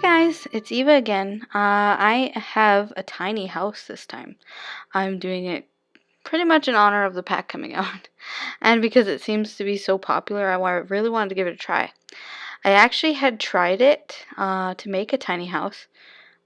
Guys, it's Eva again. I have a tiny house this time. I'm doing it pretty much in honor of the pack coming out. And because it seems to be so popular, really wanted to give it a try. I actually had tried it to make a tiny house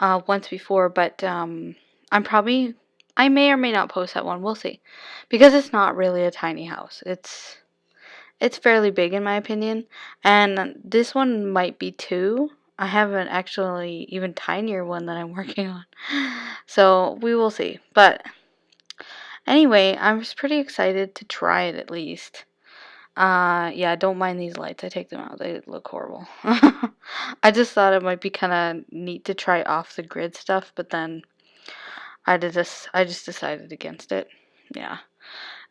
once before, but I may or may not post that one. We'll see. Because it's not really a tiny house. It's fairly big in my opinion, and this one might be too. I have an actually even tinier one that I'm working on. So we will see. But anyway, I was pretty excited to try it at least. Yeah, don't mind these lights. I take them out. They look horrible. I just thought it might be kind of neat to try off the grid stuff, but then I just decided against it. Yeah.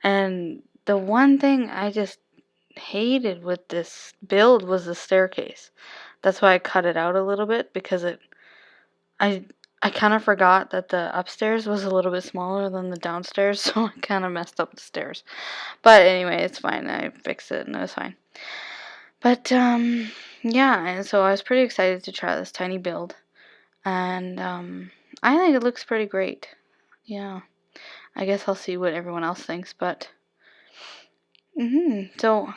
And the one thing I just hated with this build was the staircase. That's why I cut it out a little bit because I I kind of forgot that the upstairs was a little bit smaller than the downstairs, so I kind of messed up the stairs. But anyway, it's fine. I fixed it and it was fine. But yeah, and so I was pretty excited to try this tiny build, and I think it looks pretty great. Yeah, I guess I'll see what everyone else thinks, but so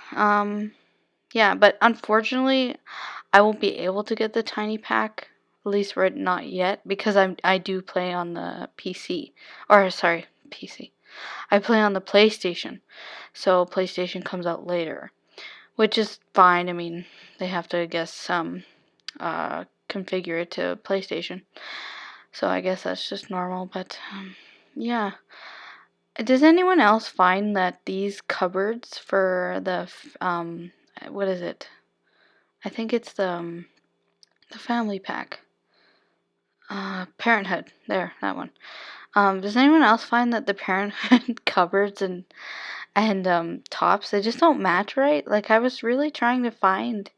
yeah, but unfortunately, I won't be able to get the tiny pack, at least right not yet, because I do play on the PC, or sorry, PC. I play on the PlayStation, so PlayStation comes out later, which is fine. I mean, they have to, I guess, configure it to PlayStation, so I guess that's just normal. But yeah, does anyone else find that these cupboards for what is it? I think it's the family pack. Parenthood. There, that one. Does anyone else find that the Parenthood cupboards and tops, they just don't match right? Like, I was really trying to find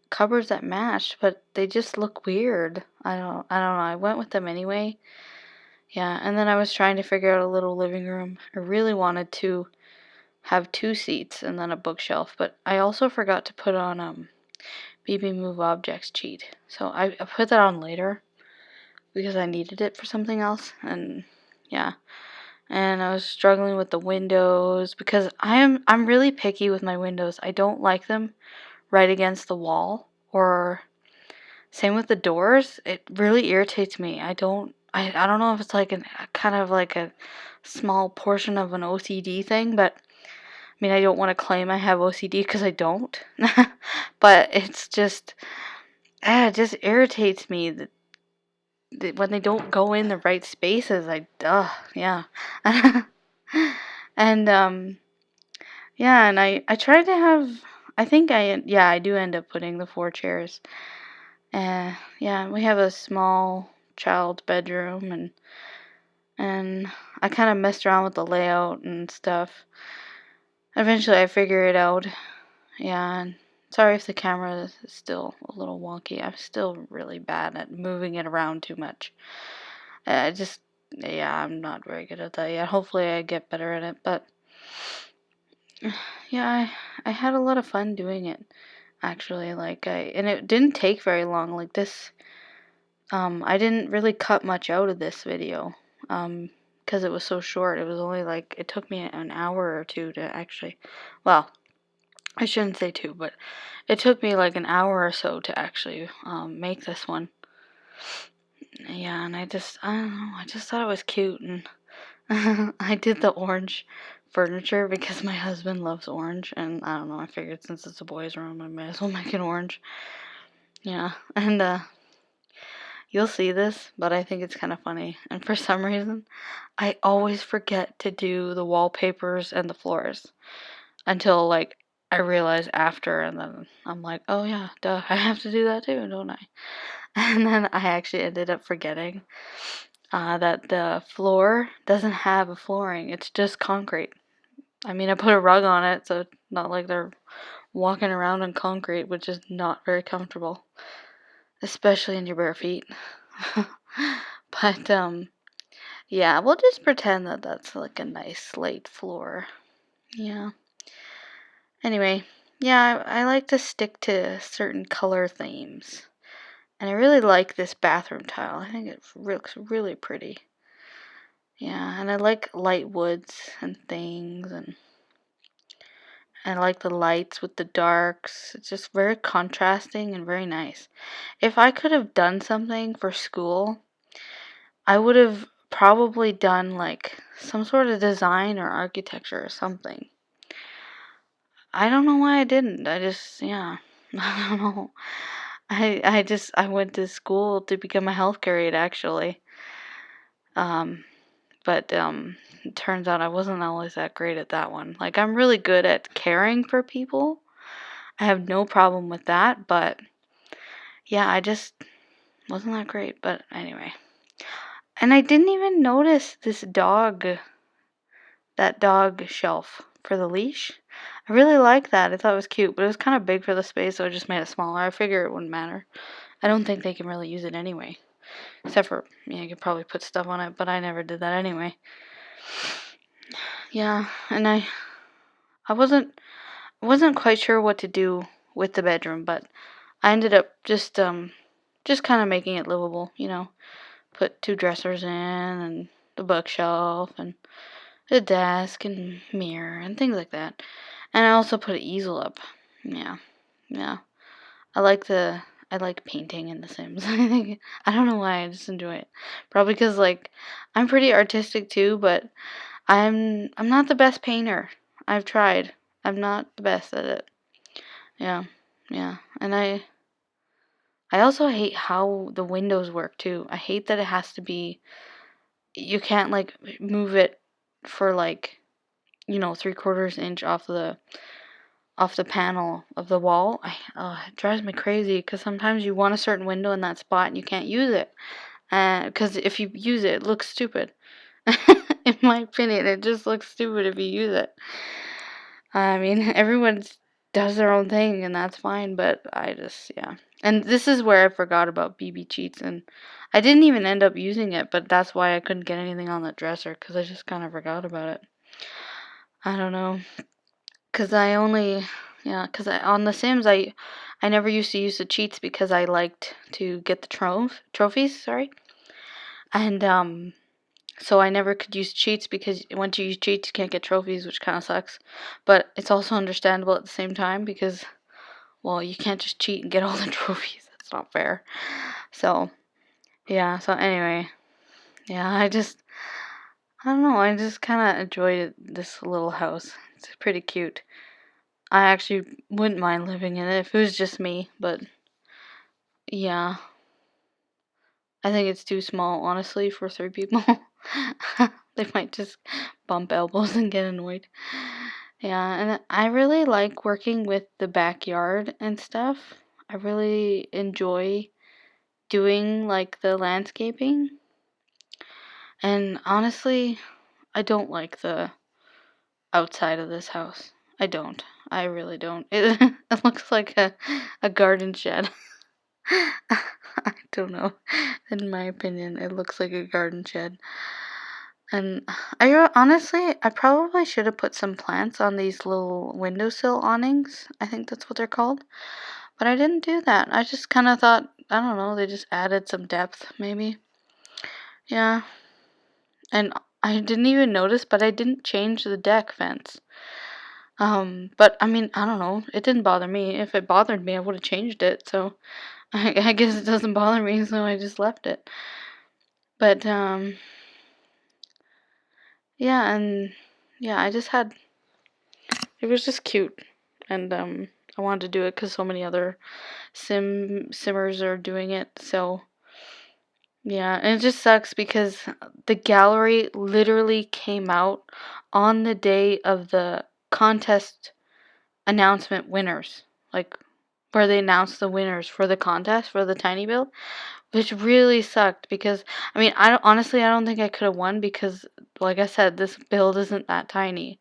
cupboards that matched, but they just look weird. I don't know. I went with them anyway. Yeah, and then I was trying to figure out a little living room. I really wanted to have two seats and then a bookshelf, but I also forgot to put on BB Move Objects cheat. So I put that on later because I needed it for something else, and yeah. And I was struggling with the windows because I'm really picky with my windows. I don't like them right against the wall, or same with the doors. It really irritates me. I don't know if it's like a kind of like a small portion of an OCD thing, but I mean, I don't want to claim I have OCD because I don't. But it's just it just irritates me that when they don't go in the right spaces. Yeah. And yeah, and I tried to have, I think I do end up putting the four chairs. Yeah, we have a small child bedroom, and I kind of messed around with the layout and stuff. Eventually I figure it out. Yeah, and sorry if the camera is still a little wonky. I'm still really bad at moving it around too much. Yeah, I'm not very good at that yet. Hopefully I get better at it, but yeah, I had a lot of fun doing it, actually. And it didn't take very long. Like this, I didn't really cut much out of this video, because it was so short. It was only like, it took me an hour or two to actually, well, I shouldn't say two, but it took me like an hour or so to actually, make this one. Yeah, and I don't know, I just thought it was cute, and I did the orange furniture because my husband loves orange, and I don't know, I figured since it's a boys' room, I might as well make it orange. Yeah, and you'll see this, but I think it's kind of funny. And for some reason, I always forget to do the wallpapers and the floors until like I realize after, and then I'm like, oh yeah, duh, I have to do that too, don't I? And then I actually ended up forgetting that the floor doesn't have a flooring, it's just concrete. I mean, I put a rug on it, so it's not like they're walking around on concrete, which is not very comfortable, especially in your bare feet. But, yeah, we'll just pretend that that's like a nice slate floor. Yeah. Anyway, yeah, I like to stick to certain color themes. And I really like this bathroom tile. I think it looks really pretty. Yeah, and I like light woods and things, and I like the lights with the darks. It's just very contrasting and very nice. If I could have done something for school, I would have probably done like some sort of design or architecture or something. I don't know why I didn't. I just, yeah, I don't know. I went to school to become a healthcare aide actually. Um, but it turns out I wasn't always that great at that one. Like I'm really good at caring for people. I have no problem with that, but yeah, I just wasn't that great. But anyway. And I didn't even notice that dog shelf for the leash. I really like that. I thought it was cute, but it was kind of big for the space, so I just made it smaller. I figure it wouldn't matter. I don't think they can really use it anyway. Except for, yeah, you could probably put stuff on it, but I never did that anyway. Yeah, and I wasn't quite sure what to do with the bedroom, but I ended up just kind of making it livable, you know. Put two dressers in and the bookshelf and a desk and mirror and things like that. And I also put an easel up. Yeah. Yeah. I like painting in The Sims. I don't know why, I just enjoy it. Probably because like I'm pretty artistic too, but I'm not the best painter. I've tried. I'm not the best at it. Yeah. Yeah. And I also hate how the windows work too. I hate that it has to be you can't like move it for like, you know, 3/4 inch off the panel of the wall. It drives me crazy because sometimes you want a certain window in that spot and you can't use it. Because if you use it, it looks stupid. In my opinion, it just looks stupid if you use it. I mean, everyone does their own thing and that's fine, but I just, yeah. And this is where I forgot about BB cheats, and I didn't even end up using it, but that's why I couldn't get anything on the dresser because I just kind of forgot about it. I don't know. Cause I only, yeah, cause on The Sims I never used to use the cheats because I liked to get the trophies, sorry, and so I never could use cheats because once you use cheats you can't get trophies, which kind of sucks, but it's also understandable at the same time because well you can't just cheat and get all the trophies. That's not fair. So yeah, so anyway, yeah, I don't know, I just kind of enjoyed this little house. It's pretty cute. I actually wouldn't mind living in it if it was just me, but yeah, I think it's too small, honestly, for 3 people. They might just bump elbows and get annoyed. Yeah, and I really like working with the backyard and stuff. I really enjoy doing like the landscaping. And honestly, I don't like the outside of this house. I don't. I really don't. It looks like a garden shed. I don't know. In my opinion, it looks like a garden shed. And I probably should have put some plants on these little windowsill awnings. I think that's what they're called. But I didn't do that. I just kind of thought, I don't know, they just added some depth, maybe. Yeah. And I didn't even notice, but I didn't change the deck fence. But I mean, I don't know. It didn't bother me. If it bothered me, I would have changed it. So I guess it doesn't bother me, so I just left it. But yeah, and yeah, it was just cute, and I wanted to do it because so many other simmers are doing it. So yeah, and it just sucks because the gallery literally came out on the day of the contest announcement winners, like where they announced the winners for the contest for the tiny build, which really sucked because I mean, I don't think I could have won because like I said, this build isn't that tiny.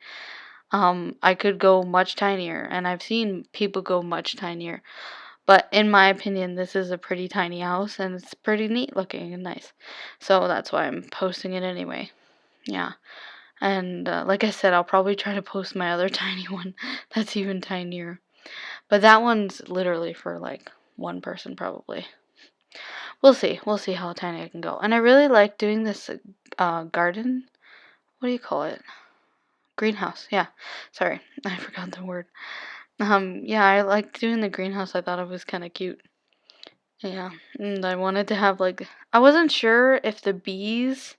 I could go much tinier, and I've seen people go much tinier. But in my opinion, this is a pretty tiny house, and it's pretty neat looking and nice. So that's why I'm posting it anyway. Yeah. And like I said, I'll probably try to post my other tiny one that's even tinier. But that one's literally for like one person, probably. We'll see. We'll see how tiny I can go. And I really like doing this garden. What do you call it? Greenhouse. Yeah. Sorry, I forgot the word. Yeah, I like doing the greenhouse. I thought it was kind of cute. Yeah, and I wanted to have like I wasn't sure if the bees,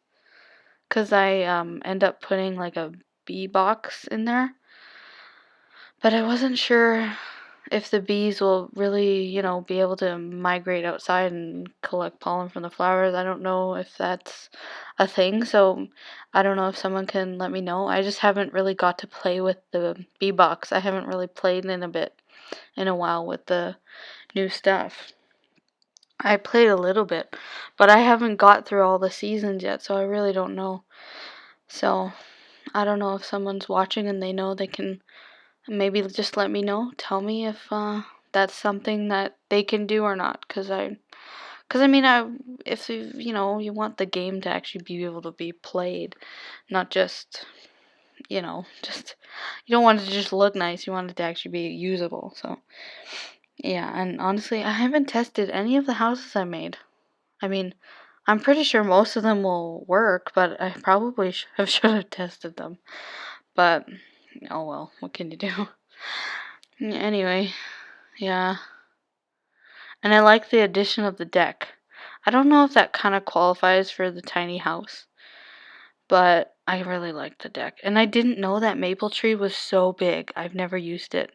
cause I end up putting like a bee box in there, but I wasn't sure if the bees will really, be able to migrate outside and collect pollen from the flowers. I don't know if that's a thing, so I don't know if someone can let me know. I just haven't really got to play with the bee box. I haven't really played in a while with the new stuff. I played a little bit, but I haven't got through all the seasons yet, so I really don't know. So I don't know if someone's watching and they know, they can maybe just let me know. Tell me if that's something that they can do or not. Cause I mean, if you want the game to actually be able to be played, not just just you don't want it to just look nice. You want it to actually be usable. So yeah, and honestly, I haven't tested any of the houses I made. I mean, I'm pretty sure most of them will work, but I probably should have tested them. But oh well, what can you do? Anyway, yeah. And I like the addition of the deck. I don't know if that kind of qualifies for the tiny house, but I really like the deck. And I didn't know that maple tree was so big. I've never used it.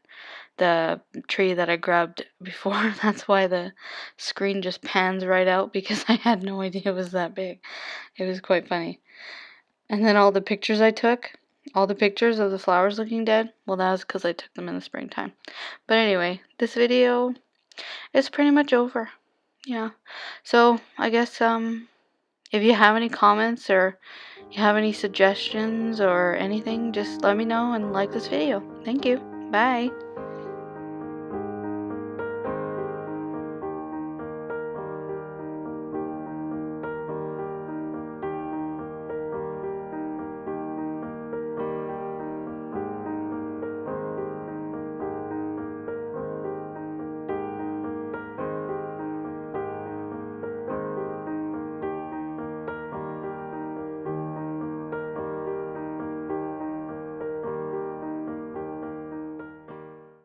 The tree that I grabbed before, that's why the screen just pans right out, because I had no idea it was that big. It was quite funny. And then all the pictures I took, all the pictures of the flowers looking dead, well, that was because I took them in the springtime. But anyway, this video is pretty much over. Yeah. So I guess if you have any comments or you have any suggestions or anything, just let me know and like this video. Thank you. Bye.